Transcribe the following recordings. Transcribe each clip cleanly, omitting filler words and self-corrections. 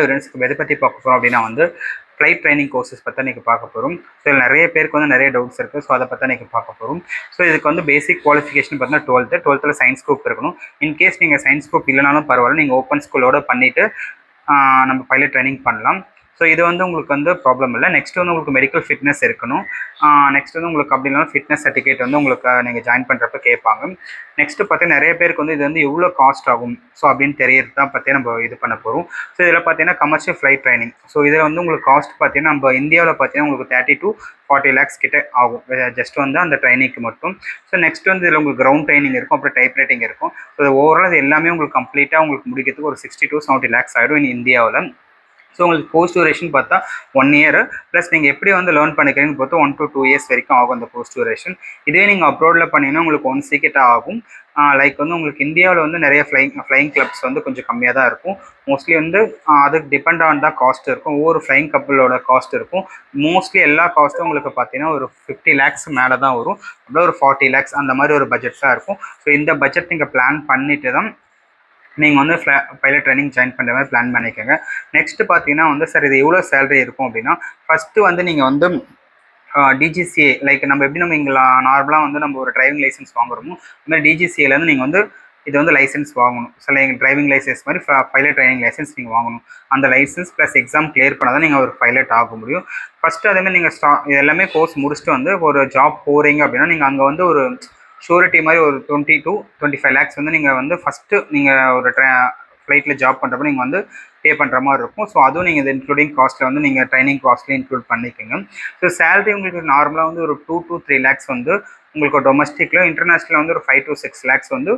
ஃப்ரெண்ட்ஸ்க்கு எதை பற்றி பார்க்க போகிறோம் அப்படின்னா வந்து ஃப்ளைட் ட்ரைனிங் கோர்சஸ் பற்றி இன்றைக்கி பார்க்க போகிறோம். ஸோ நிறைய பேருக்கு வந்து நிறைய டவுட்ஸ் இருக்குது. ஸோ அதை பற்றி இன்றைக்கி பார்க்க போகிறோம். ஸோ இதுக்கு வந்து பேசிக் குவாலிஃபிகேஷன் பார்த்தீங்கன்னா 12th சயின்ஸ் குரூப் இருக்கணும். இன்கேஸ் நீங்கள் சயின்ஸ் குரூப் இல்லைனாலும் பரவாயில்ல, நீங்கள் ஓப்பன் ஸ்கூலோட பண்ணிவிட்டு நம்ம பைலட் ட்ரைனிங் பண்ணலாம். ஸோ இது வந்து உங்களுக்கு வந்து ப்ராப்ளம் இல்லை. நெக்ஸ்ட் வந்து உங்களுக்கு மெடிக்கல் ஃபிட்னஸ் இருக்கணும். நெக்ஸ்ட் வந்து உங்களுக்கு அப்படி இல்லைனா ஃபிட்னஸ் சர்டிஃபிகேட் வந்து உங்களுக்கு நீங்கள் ஜாயின் பண்ணுறப்ப கேட்பாங்க. நெக்ஸ்ட்டு பார்த்தீங்கன்னா நிறைய பேருக்கு வந்து இது வந்து எவ்வளோ காஸ்ட் ஆகும் ஸோ அப்படின்னு தெரியறது தான் பற்றி நம்ம இது பண்ண போகிறோம். ஸோ இதில் பார்த்தீங்கன்னா கமர்ஷியல் ஃப்ளைட் ட்ரைனிங். ஸோ இதில் வந்து உங்களுக்கு காஸ்ட் பார்த்தீங்கன்னா நம்ம இந்தியாவில் பார்த்தீங்கன்னா உங்களுக்கு 30 to 40 lakhs கிட்ட ஆகும் ஜஸ்ட் வந்து அந்த ட்ரைனிங்க்கு மட்டும். ஸோ நெக்ஸ்ட் வந்து இதில் உங்களுக்கு கிரவுண்ட் ட்ரைனிங் இருக்கும், அப்புறம் டைப் ரைட்டிங் இருக்கும். ஸோ ஓவரால் இது எல்லாமே உங்களுக்கு கம்ப்ளீட்டாக உங்களுக்கு முடிக்கிறதுக்கு ஒரு 60 to 70 lakhs ஆகிடும் இந்தியாவில். ஸோ உங்களுக்கு போஸ்ட் டியூரேஷன் பார்த்தா 1 year ப்ளஸ் நீங்கள் எப்படி வந்து லேர்ன் பண்ணிக்கிறீங்கன்னு பார்த்தா 1 to 2 years வரைக்கும் ஆகும் அந்த போஸ்ட் டியூரேஷன். இதே நீங்கள் அப்ரோடில் பண்ணிங்கன்னா உங்களுக்கு 1 year கிட்ட ஆகும். லைக் வந்து உங்களுக்கு இந்தியாவில் வந்து நிறைய ஃப்ளைங் கிளப்ஸ் வந்து கொஞ்சம் கம்மியாக தான் இருக்கும். மோஸ்ட்லி வந்து அதுக்கு டிபெண்ட் ஆன் தான் காஸ்ட் இருக்கும். ஒவ்வொரு ஃப்ளைங் கப்பலோட காஸ்ட் இருக்கும். மோஸ்ட்லி எல்லா காஸ்ட்டும் உங்களுக்கு பார்த்தீங்கன்னா ஒரு 50 lakhs மேலே தான் வரும். அப்படியே ஒரு 40 lakhs அந்த மாதிரி ஒரு பட்ஜெட் தான் இருக்கும். ஸோ இந்த பட்ஜெட் நீங்கள் பிளான் பண்ணிட்டு தான் நீங்கள் வந்து பைலட் ட்ரைனிங் ஜாயின் பண்ணுற மாதிரி பிளான் பண்ணிக்கோங்க. நெக்ஸ்ட்டு பார்த்தீங்கன்னா வந்து சார் இது எவ்வளோ சேலரி இருக்கும் அப்படின்னா, ஃபஸ்ட்டு வந்து நீங்கள் வந்து டிஜிசிஏ லைக் நம்ம எப்படி நம்ம இங்கே நார்மலாக வந்து நம்ம ஒரு டிரைவிங் லைசன்ஸ் வாங்குறோமோ இந்த மாதிரி டிஜிசிஏலேருந்து நீங்கள் வந்து இது வந்து லைசன்ஸ் வாங்கணும். சில எங்கள் டிரைவிங் லைசன்ஸ் மாதிரி பைலட் ட்ரைனிங் லைசன்ஸ் நீங்கள் வாங்கணும். அந்த லைசன்ஸ் ப்ளஸ் எக்ஸாம் கிளியர் பண்ணால் தான் நீங்கள் ஒரு பைலட் ஆக முடியும். ஃபஸ்ட்டு அதேமாதிரி நீங்கள் இது எல்லாமே கோர்ஸ் முடிச்சுட்டு வந்து ஒரு ஜாப் போகிறீங்க அப்படின்னா நீங்கள் அங்கே வந்து ஒரு ஷூரிட்டி மாதிரி ஒரு 20 to 25 lakhs வந்து நீங்கள் வந்து ஃபஸ்ட்டு நீங்கள் ஒரு ஃப்ளைட்டில் ஜாப் பண்ணுறப்ப நீங்கள் வந்து பே பண்ணுற மாதிரி இருக்கும். ஸோ அதுவும் நீங்கள் இது இன்க்ளூடிங் காஸ்ட்டில் வந்து நீங்கள் ட்ரைனிங் காஸ்ட்லேயும் இன்க்ளூட் பண்ணிக்கோங்க. ஸோ சேலரி உங்களுக்கு நார்மலாக வந்து ஒரு 2 to 3 lakhs வந்து உங்களுக்கு டொமஸ்டிக்கில், இன்டர்நேஷ்னலில் வந்து ஒரு 5 to 6 lakhs வந்து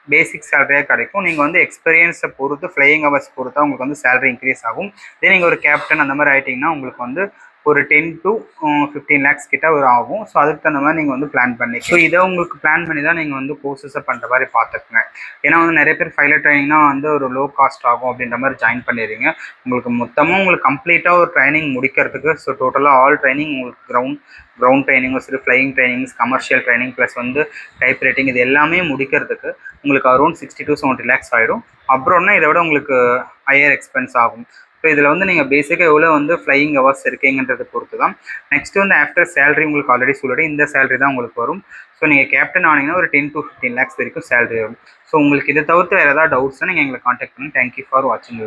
பேசிக் சேலரியாக கிடைக்கும். நீங்கள் வந்து எக்ஸ்பீரியன்ஸை பொறுத்து ஃப்ளையிங் ஹவர்ஸ் பொறுத்தா உங்களுக்கு வந்து சேலரி இன்க்ரீஸ் ஆகும். இதே நீங்கள் ஒரு கேப்டன் அந்த மாதிரி ஆகிட்டிங்கன்னா உங்களுக்கு வந்து ஒரு 10 to 15 lakhs கிட்ட ஒரு ஆகும். ஸோ அதுக்கு தகுந்த மாதிரி நீங்கள் வந்து பிளான் பண்ணி ஸோ இதை உங்களுக்கு பிளான் பண்ணி தான் நீங்கள் வந்து கோர்சஸை பண்ணுற மாதிரி பார்த்துக்குங்க. ஏன்னா வந்து நிறைய பேர் பைலட் ட்ரைனிங்னா வந்து ஒரு லோ காஸ்ட் ஆகும் அப்படின்ற மாதிரி ஜாயின் பண்ணிடுறீங்க. உங்களுக்கு மொத்தமாக உங்களுக்கு கம்ப்ளீட்டாக ஒரு ட்ரைனிங் முடிக்கிறதுக்கு ஸோ டோட்டலாக ஆல் ட்ரைனிங் உங்களுக்கு கிரவுண்ட் ட்ரைனிங்கும் சரி, flying trainings, commercial training plus வந்து டைப் ரைட்டிங் இது எல்லாமே முடிக்கிறதுக்கு உங்களுக்கு அரௌண்ட் 60 to 70 lakhs ஆகிடும். அப்புறம்னா இதை விட உங்களுக்கு ஹையர் எக்ஸ்பென்ஸ் ஆகும். ஸோ இதில் வந்து நீங்கள் பேசிக்காக எவ்வளோ வந்து ஃப்ளையிங் ஹவர்ஸ் இருக்கீங்கன்றதை பொறுத்து தான். நெக்ஸ்ட் வந்து ஆஃப்டர் சேலரி உங்களுக்கு ஆல்ரெடி சொல்லிட்டு இந்த சேலரி தான் உங்களுக்கு வரும். ஸோ நீங்கள் கேப்டன் ஆனீங்கன்னா ஒரு 10 to 15 lakhs வரைக்கும் சேலரி வரும். ஸோ உங்களுக்கு இதை தவிர்த்து வேறு ஏதாவது டவுட்ஸ்னால் நீங்கள் எங்களை காண்டாக்ட் பண்ணுங்கள். தேங்க்யூ ஃபார் வாட்சிங்.